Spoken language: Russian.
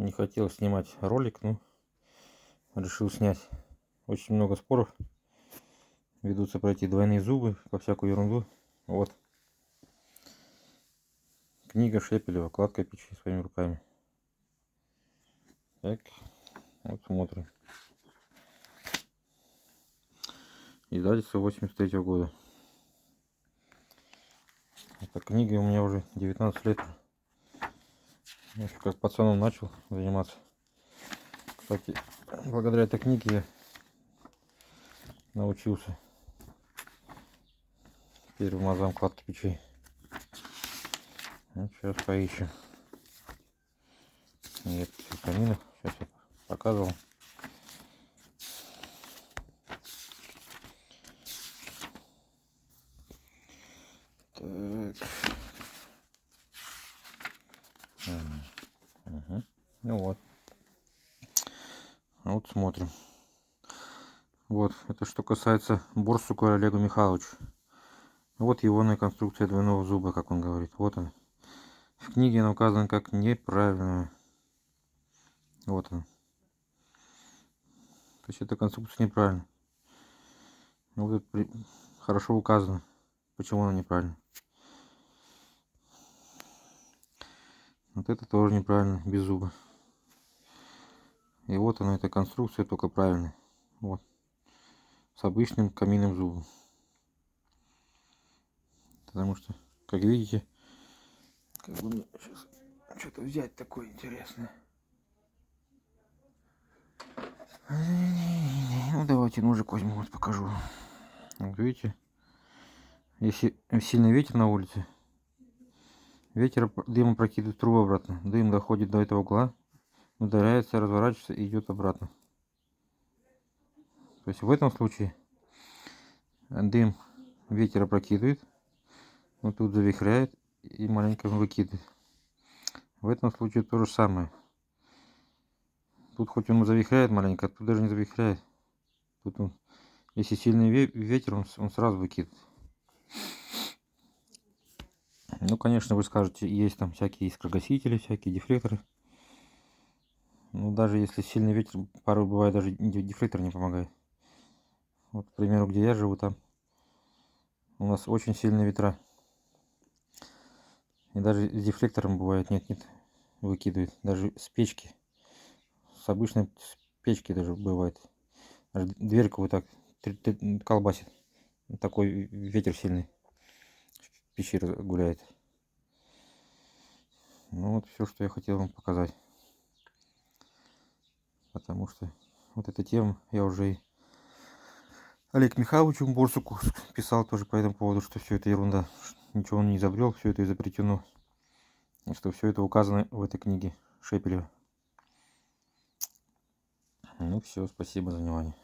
Не хотел снимать ролик, но решил снять. Очень много споров ведутся про эти двойные зубы, по всякую ерунду. Вот. Книга Шепелева «Кладка печи своими руками». Так, вот смотрим. Издательство 83-го года. Эта книга у меня уже 19 лет. Еще как пацаном начал заниматься. Кстати, благодаря этой книге я научился первым азам кладки печей. Ну, сейчас поищем. Нет, каминов. Сейчас я показывал. Так. Угу. Ну вот. Вот смотрим. Вот, это что касается Борсука Олега Михайловича. Вот его конструкция двойного зуба, как он говорит. Вот он. В книге она указана как неправильная. Вот он. То есть эта конструкция неправильная. Вот хорошо указано, почему она неправильна. Вот это тоже неправильно, без зуба. И вот она, эта конструкция, только правильная. Вот. С обычным каминным зубом. Потому что, как видите, как бы мне сейчас что-то взять такое интересное. Ну давайте ножик возьму, вот покажу. Вот видите, если сильный ветер на улице, ветер дым прокидывает трубу обратно. Дым доходит до этого угла, ударяется, разворачивается и идет обратно. То есть в этом случае дым ветер опрокидывает, вот тут завихряет и маленько выкидывает. В этом случае то же самое. Тут хоть он завихряет маленько, тут даже не завихряет. Тут он, если сильный ветер, он сразу выкидывает. Ну, конечно, вы скажете, есть там всякие искрогасители, всякие дефлекторы. Ну, даже если сильный ветер, порой бывает, даже дефлектор не помогает. Вот, к примеру, где я живу, там у нас очень сильные ветра. И даже с дефлектором бывает, нет, выкидывает. Даже с печки. С обычной печки даже бывает. Даже дверьку вот так колбасит. Такой ветер сильный в печи гуляет. Ну вот все, что я хотел вам показать. Потому что вот эта тема я уже и Олег Михайловичу Борсуку писал тоже по этому поводу, что все это ерунда. Ничего он не изобрел, все это изобретено. И что все это указано в этой книге Шепелева. Ну все, спасибо за внимание.